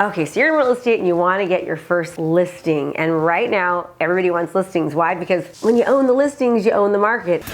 Okay, so you're in real estate and you want to get your first listing. And right now, everybody wants listings. Why? Because when you own the listings, you own the market.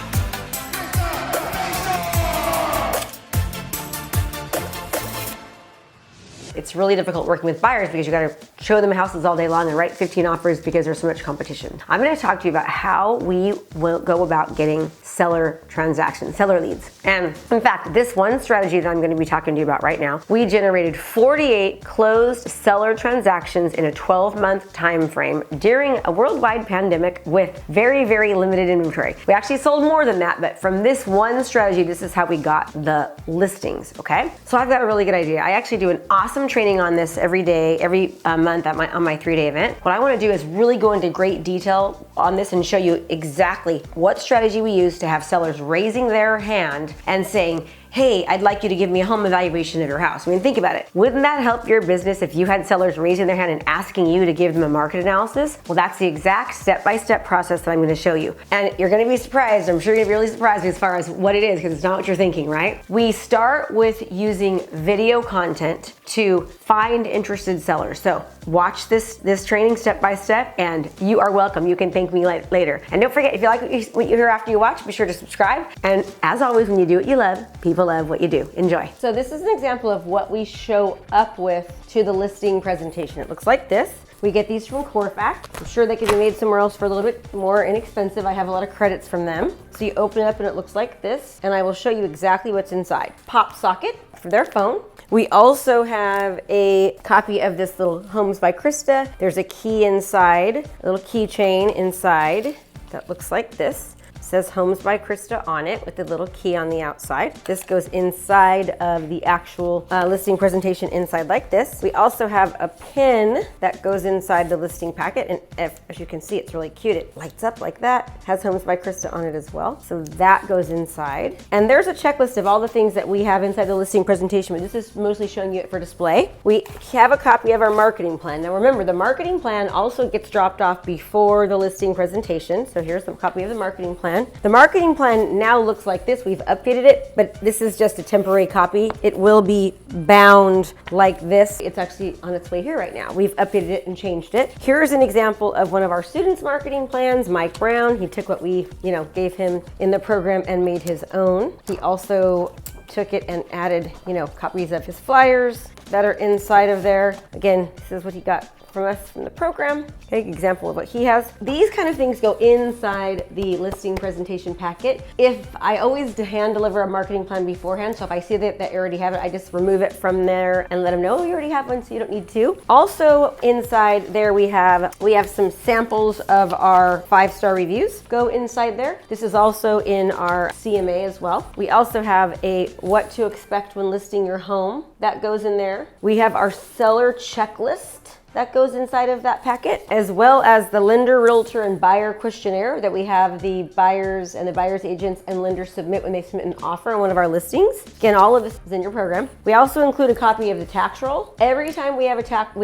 It's really difficult working with buyers because you got to show them houses all day long and write 15 offers because there's so much competition. I'm going to talk to you about how we will go about getting seller transactions, seller leads. And in fact, this one strategy that I'm going to be talking to you about right now, we generated 48 closed seller transactions in a 12-month time frame during a worldwide pandemic with very, very limited inventory. We actually sold more than that, but from this one strategy, this is how we got the listings, okay? So I've got a really good idea. I actually do an awesome training on this every day, every month on my 3-day event. What I want to do is really go into great detail on this and show you exactly what strategy we use to have sellers raising their hand and saying, hey, I'd like you to give me a home evaluation of your house. I mean, think about it. Wouldn't that help your business if you had sellers raising their hand and asking you to give them a market analysis? Well, that's the exact step-by-step process that I'm gonna show you. And you're gonna be surprised, I'm sure you're gonna be really surprised as far as what it is, because it's not what you're thinking, right? We start with using video content to find interested sellers. So watch this training step by step, and you are welcome. You can thank me later. And don't forget, if you like what you hear after you watch, be sure to subscribe. And as always, when you do what you love, people love what you do. Enjoy. So this is an example of what we show up with to the listing presentation. It looks like this. We get these from Corfax. I'm sure they could be made somewhere else for a little bit more inexpensive. I have a lot of credits from them. So you open it up and it looks like this, and I will show you exactly what's inside. Pop socket for their phone. We also have a copy of this little Homes by Krista. There's a key inside, a little keychain inside that looks like this. It says Homes by Krista on it with the little key on the outside. This goes inside of the actual listing presentation inside like this. We also have a pin that goes inside the listing packet, and as you can see, it's really cute. It lights up like that. Has Homes by Krista on it as well. So that goes inside. And there's a checklist of all the things that we have inside the listing presentation, but this is mostly showing you it for display. We have a copy of our marketing plan. Now remember, the marketing plan also gets dropped off before the listing presentation. So here's the copy of the marketing plan. The marketing plan now looks like this. We've updated it, but this is just a temporary copy. It will be bound like this. It's actually on its way here right now. We've updated it and changed it. Here's an example of one of our students' marketing plans, Mike Brown. He took what we, gave him in the program and made his own. He also took it and added, copies of his flyers that are inside of there. Again, this is what he got from us from the program. Okay, example of what he has. These kind of things go inside the listing presentation packet. If I always hand deliver a marketing plan beforehand, so if I see that they already have it, I just remove it from there and let them know, you already have one, so you don't need to. Also inside there we have some samples of our 5-star reviews go inside there. This is also in our CMA as well. We also have a what to expect when listing your home that goes in there. We have our seller checklist that goes inside of that packet, as well as the lender, realtor, and buyer questionnaire that we have the buyers and the buyer's agents and lenders submit when they submit an offer on one of our listings. Again, all of this is in your program. We also include a copy of the tax roll. Every time we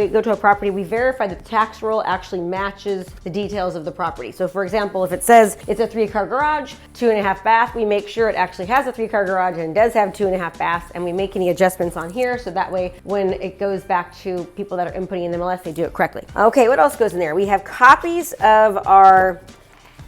go to a property, we verify that the tax roll actually matches the details of the property. So for example, if it says it's a 3-car garage, 2.5 bath, we make sure it actually has a 3-car garage and does have 2.5 baths, and we make any adjustments on here so that way when it goes back to people that are inputting in the MLS, they do it correctly. Okay, what else goes in there? We have copies of our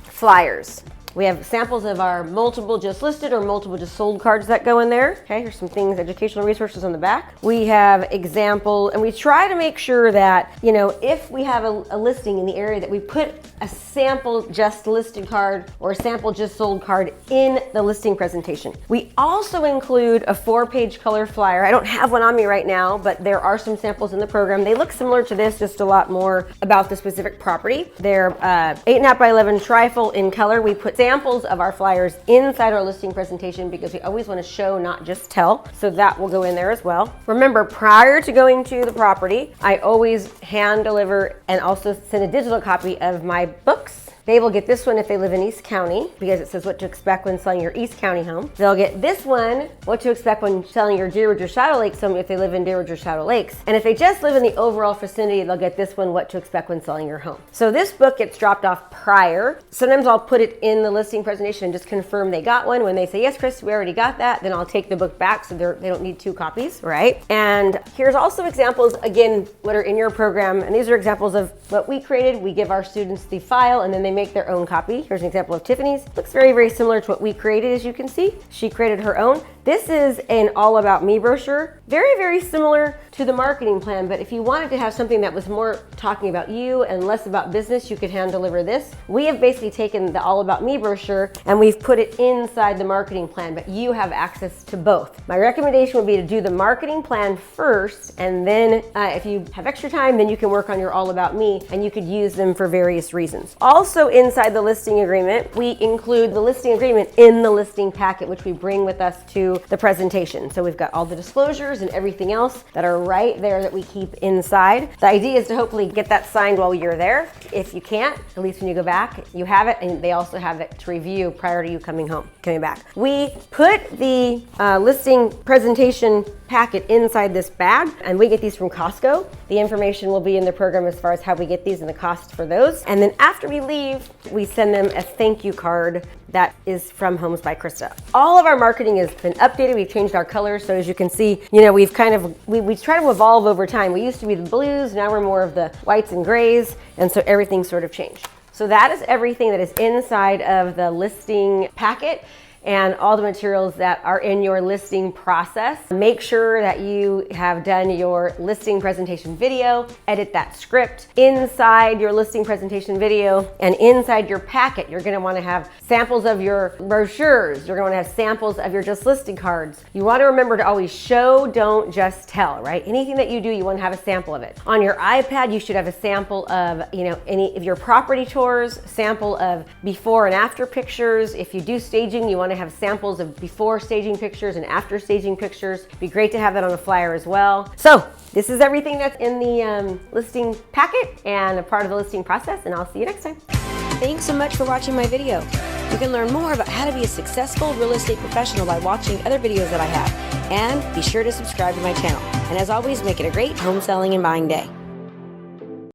flyers. We have samples of our multiple just listed or multiple just sold cards that go in there. Okay, here's some things, educational resources on the back. We have example, and we try to make sure that, if we have a listing in the area, that we put a sample just listed card or a sample just sold card in the listing presentation. We also include a 4-page color flyer. I don't have one on me right now, but there are some samples in the program. They look similar to this, just a lot more about the specific property. They're 8.5 by 11 trifold in color. We put samples of our flyers inside our listing presentation because we always want to show, not just tell. So that will go in there as well. Remember, prior to going to the property, I always hand deliver and also send a digital copy of my books They will get this one if they live in East County, because it says what to expect when selling your East County home. They'll get this one, what to expect when selling your Deer Ridge or Shadow Lakes home if they live in Deer Ridge or Shadow Lakes. And if they just live in the overall vicinity, they'll get this one, what to expect when selling your home. So this book gets dropped off prior. Sometimes I'll put it in the listing presentation and just confirm they got one. When they say, yes, Chris, we already got that, then I'll take the book back so they don't need 2 copies, right? And here's also examples, again, what are in your program. And these are examples of what we created. We give our students the file and then they make their own copy. Here's an example of Tiffany's. Looks very, very similar to what we created, as you can see. She created her own. This is an All About Me brochure. Very, very similar to the marketing plan, but if you wanted to have something that was more talking about you and less about business, you could hand deliver this. We have basically taken the All About Me brochure and we've put it inside the marketing plan, but you have access to both. My recommendation would be to do the marketing plan first, and then if you have extra time, then you can work on your All About Me, and you could use them for various reasons. Also inside the listing agreement, we include the listing agreement in the listing packet, which we bring with us to the presentation. So we've got all the disclosures and everything else that are right there that we keep inside. The idea is to hopefully get that signed while you're there. If you can't, at least when you go back, you have it, and they also have it to review prior to you coming back. We put the listing presentation packet inside this bag, and we get these from Costco. The information will be in the program as far as how we get these and the cost for those. And then after we leave, we send them a thank you card that is from Homes by Krista. All of our marketing has been updated. We've changed our colors. So as you can see, we've we try to evolve over time. We used to be the blues, now we're more of the whites and grays. And so everything's sort of changed. So that is everything that is inside of the listing packet and all the materials that are in your listing process. Make sure that you have done your listing presentation video, edit that script. Inside your listing presentation video and inside your packet, you're gonna wanna have samples of your brochures. You're gonna wanna have samples of your just listed cards. You wanna remember to always show, don't just tell, right? Anything that you do, you wanna have a sample of it. On your iPad, you should have a sample of any of your property tours, sample of before and after pictures. If you do staging, you wanna have samples of before staging pictures and after staging pictures. It'd be great to have that on a flyer as well. So this is everything that's in the listing packet and a part of the listing process, and I'll see you next time. Thanks so much for watching my video. You can learn more about how to be a successful real estate professional by watching other videos that I have. And be sure to subscribe to my channel. And as always, make it a great home selling and buying day.